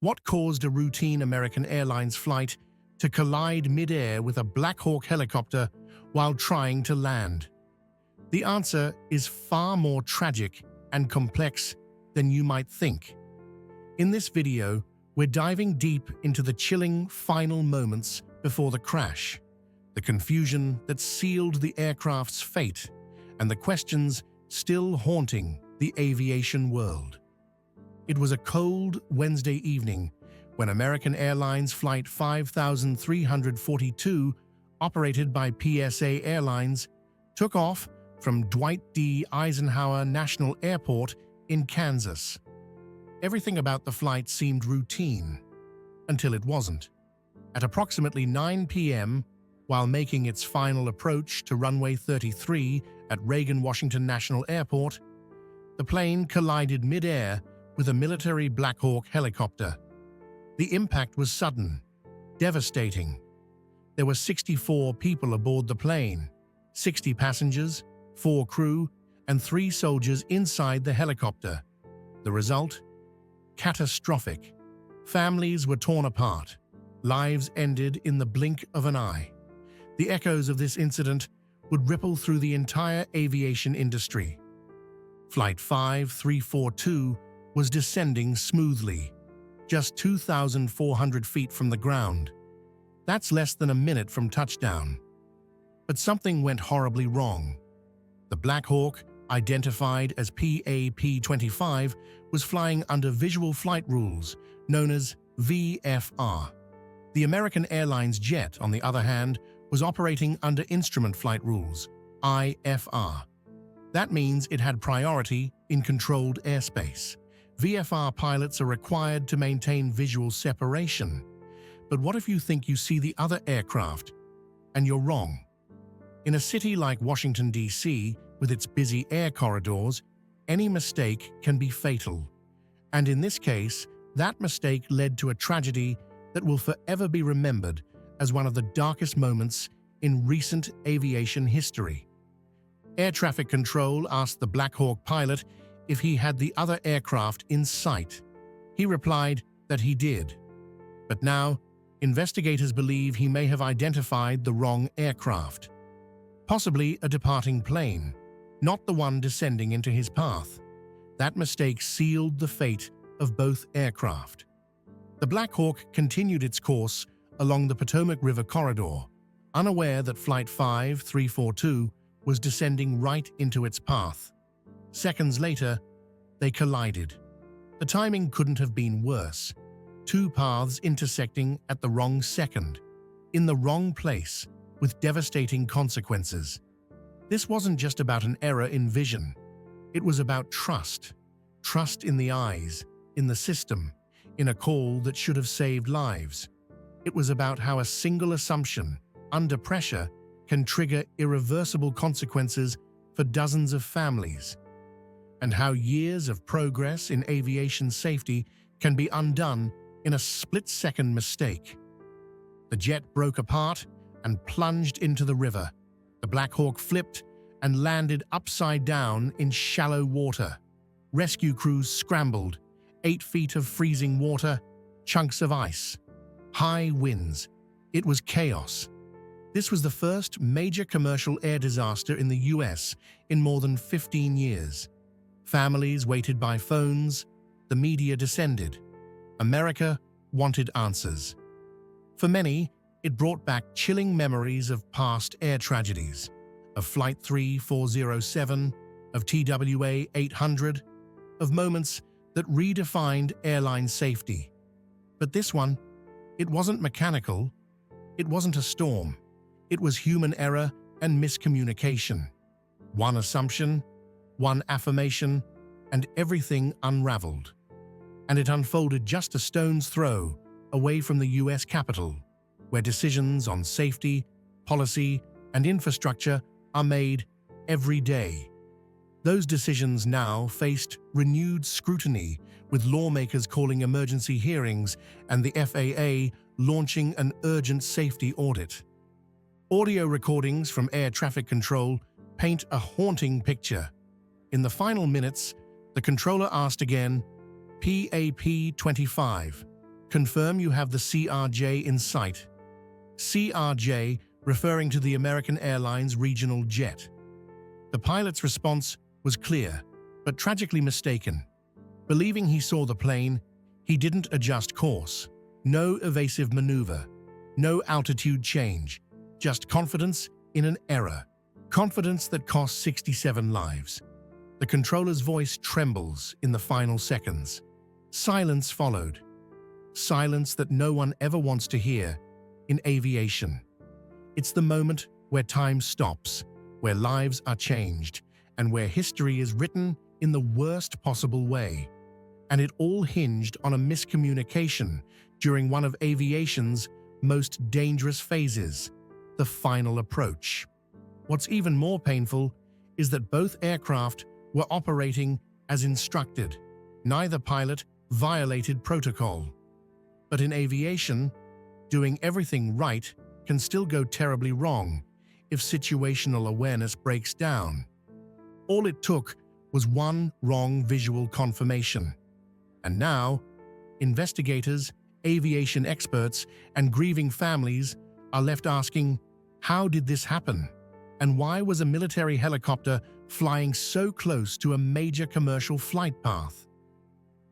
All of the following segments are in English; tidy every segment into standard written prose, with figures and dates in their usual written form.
What caused a routine American Airlines flight to collide mid-air with a Black Hawk helicopter while trying to land? The answer is far more tragic and complex than you might think. In this video, we're diving deep into the chilling final moments before the crash, the confusion that sealed the aircraft's fate, and the questions still haunting the aviation world. It was a cold Wednesday evening when American Airlines Flight 5342, operated by PSA Airlines, took off from Dwight D. Eisenhower National Airport in Kansas. Everything about the flight seemed routine, until it wasn't. At approximately 9 p.m., while making its final approach to runway 33 at Reagan Washington National Airport, the plane collided mid-air with a military Black Hawk helicopter. The impact was sudden, devastating. There were 64 people aboard the plane, 60 passengers, 4 crew, and 3 soldiers inside the helicopter. The result? Catastrophic. Families were torn apart. Lives ended in the blink of an eye. The echoes of this incident would ripple through the entire aviation industry. Flight 5342 was descending smoothly, just 2,400 feet from the ground. That's less than a minute from touchdown. But something went horribly wrong. The Black Hawk, identified as PAP-25, was flying under visual flight rules, known as VFR. The American Airlines jet, on the other hand, was operating under instrument flight rules, IFR. That means it had priority in controlled airspace. VFR pilots are required to maintain visual separation. But what if you think you see the other aircraft, and you're wrong? In a city like Washington, D.C., with its busy air corridors, any mistake can be fatal. And in this case, that mistake led to a tragedy that will forever be remembered as one of the darkest moments in recent aviation history. Air traffic control asked the Black Hawk pilot if he had the other aircraft in sight. He replied that he did. But now, investigators believe he may have identified the wrong aircraft. Possibly a departing plane, not the one descending into his path. That mistake sealed the fate of both aircraft. The Black Hawk continued its course along the Potomac River corridor, unaware that Flight 5342 was descending right into its path. Seconds later, they collided. The timing couldn't have been worse. 2 paths intersecting at the wrong second, in the wrong place, with devastating consequences. This wasn't just about an error in vision. It was about trust. Trust in the eyes, in the system, in a call that should have saved lives. It was about how a single assumption, under pressure, can trigger irreversible consequences for dozens of families, and how years of progress in aviation safety can be undone in a split-second mistake. The jet broke apart and plunged into the river. The Black Hawk flipped and landed upside down in shallow water. Rescue crews scrambled, 8 feet of freezing water, chunks of ice, high winds. It was chaos. This was the first major commercial air disaster in the US in more than 15 years. Families waited by phones. The media descended. America wanted answers. For many, it brought back chilling memories of past air tragedies, of Flight 3407, of TWA 800, of moments that redefined airline safety. But this one, it wasn't mechanical. It wasn't a storm. It was human error and miscommunication. One assumption, one affirmation, and everything unraveled. And it unfolded just a stone's throw away from the US Capitol, where decisions on safety, policy, and infrastructure are made every day. Those decisions now faced renewed scrutiny, with lawmakers calling emergency hearings and the FAA launching an urgent safety audit. Audio recordings from air traffic control paint a haunting picture. In the final minutes, the controller asked again, "PAP-25, confirm you have the CRJ in sight. CRJ referring to the American Airlines regional jet. The pilot's response was clear, but tragically mistaken. Believing he saw the plane, he didn't adjust course. No evasive maneuver, no altitude change, just confidence in an error. Confidence that cost 67 lives. The controller's voice trembles in the final seconds. Silence followed. Silence that no one ever wants to hear in aviation. It's the moment where time stops, where lives are changed, and where history is written in the worst possible way. And it all hinged on a miscommunication during one of aviation's most dangerous phases, the final approach. What's even more painful is that both aircraft were operating as instructed. Neither pilot violated protocol. But in aviation, doing everything right can still go terribly wrong if situational awareness breaks down. All it took was one wrong visual confirmation. And now, investigators, aviation experts, and grieving families are left asking, how did this happen? And why was a military helicopter flying so close to a major commercial flight path?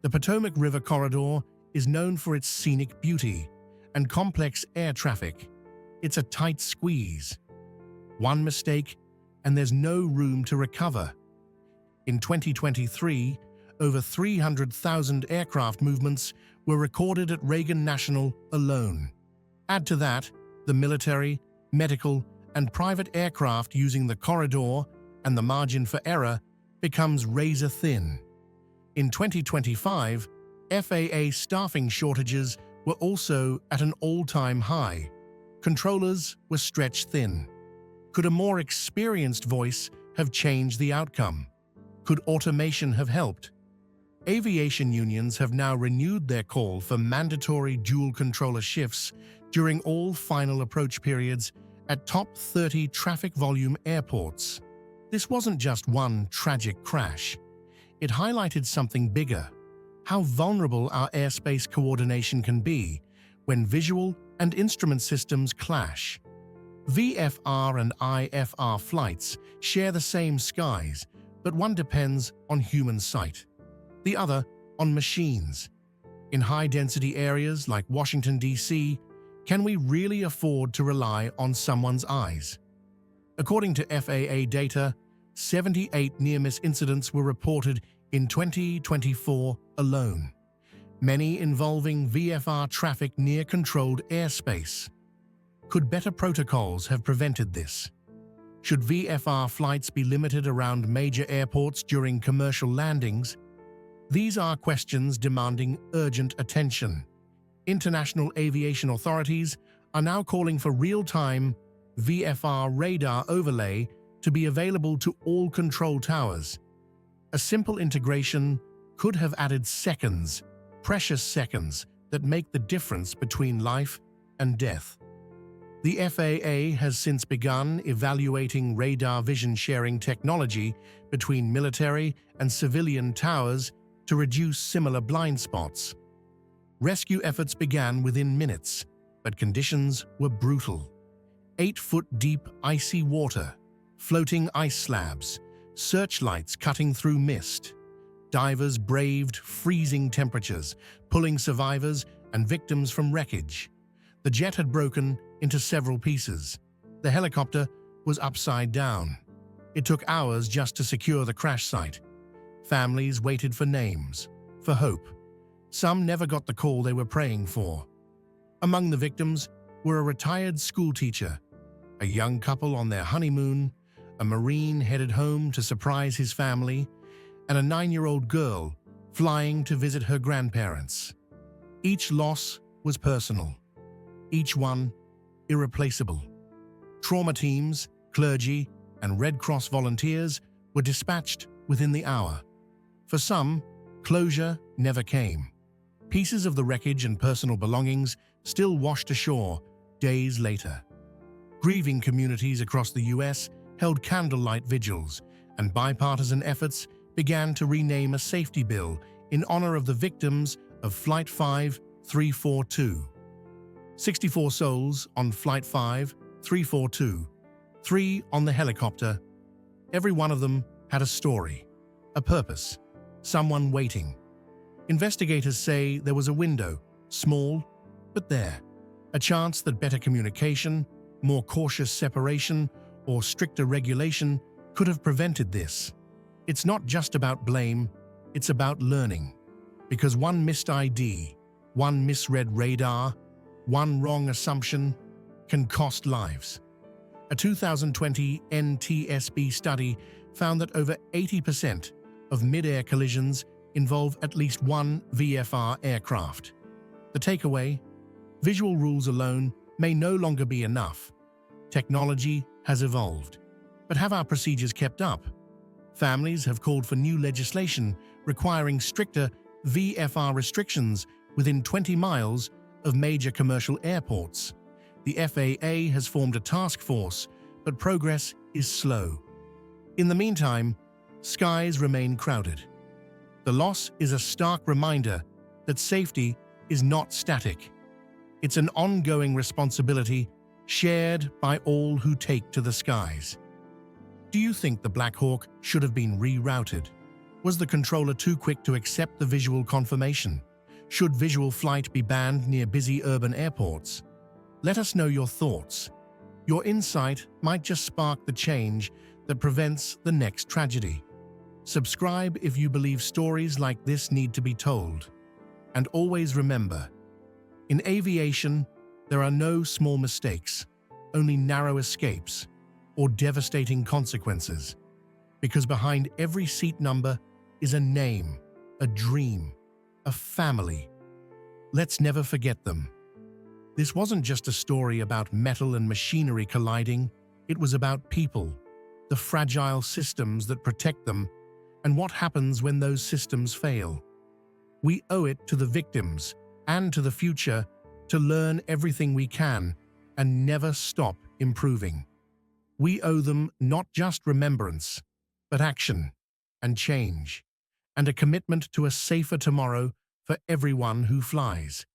The Potomac River corridor is known for its scenic beauty and complex air traffic. It's a tight squeeze. One mistake, and there's no room to recover. In 2023, over 300,000 aircraft movements were recorded at Reagan National alone. Add to that the military, medical, and private aircraft using the corridor, and the margin for error becomes razor thin. In 2025, FAA staffing shortages were also at an all-time high. Controllers were stretched thin. Could a more experienced voice have changed the outcome? Could automation have helped? Aviation unions have now renewed their call for mandatory dual controller shifts during all final approach periods at top 30 traffic volume airports. This wasn't just one tragic crash. It highlighted something bigger: how vulnerable our airspace coordination can be when visual and instrument systems clash. VFR and IFR flights share the same skies, but one depends on human sight, the other on machines. In high-density areas like Washington, D.C., can we really afford to rely on someone's eyes? According to FAA data, 78 near-miss incidents were reported in 2024 alone, many involving VFR traffic near controlled airspace. Could better protocols have prevented this? Should VFR flights be limited around major airports during commercial landings? These are questions demanding urgent attention. International aviation authorities are now calling for real-time VFR radar overlay to be available to all control towers. A simple integration could have added seconds, precious seconds, that make the difference between life and death. The FAA has since begun evaluating radar vision sharing technology between military and civilian towers to reduce similar blind spots. Rescue efforts began within minutes, but conditions were brutal. 8-foot-deep icy water, floating ice slabs, searchlights cutting through mist. Divers braved freezing temperatures, pulling survivors and victims from wreckage. The jet had broken into several pieces. The helicopter was upside down. It took hours just to secure the crash site. Families waited for names, for hope. Some never got the call they were praying for. Among the victims were a retired schoolteacher, a young couple on their honeymoon, a Marine headed home to surprise his family, and a 9-year-old girl flying to visit her grandparents. Each loss was personal, each one irreplaceable. Trauma teams, clergy, and Red Cross volunteers were dispatched within the hour. For some, closure never came. Pieces of the wreckage and personal belongings still washed ashore days later. Grieving communities across the U.S. held candlelight vigils, and bipartisan efforts began to rename a safety bill in honor of the victims of Flight 5 342. 64 souls on Flight 5342. 3 on the helicopter. Every one of them had a story, a purpose, someone waiting. Investigators say there was a window, small, but there. A chance that better communication, more cautious separation, or stricter regulation could have prevented this. It's not just about blame, it's about learning. Because one missed ID, one misread radar, one wrong assumption can cost lives. A 2020 NTSB study found that over 80% of mid-air collisions involve at least one VFR aircraft. The takeaway: visual rules alone may no longer be enough. Technology has evolved. But have our procedures kept up? Families have called for new legislation requiring stricter VFR restrictions within 20 miles of major commercial airports. The FAA has formed a task force, but progress is slow. In the meantime, skies remain crowded. The loss is a stark reminder that safety is not static. It's an ongoing responsibility shared by all who take to the skies. Do you think the Black Hawk should have been rerouted? Was the controller too quick to accept the visual confirmation? Should visual flight be banned near busy urban airports? Let us know your thoughts. Your insight might just spark the change that prevents the next tragedy. Subscribe if you believe stories like this need to be told. And always remember, in aviation, there are no small mistakes, only narrow escapes or devastating consequences. Because behind every seat number is a name, a dream, a family. Let's never forget them. This wasn't just a story about metal and machinery colliding, it was about people, the fragile systems that protect them, and what happens when those systems fail. We owe it to the victims and to the future to learn everything we can and never stop improving. We owe them not just remembrance, but action and change, and a commitment to a safer tomorrow for everyone who flies.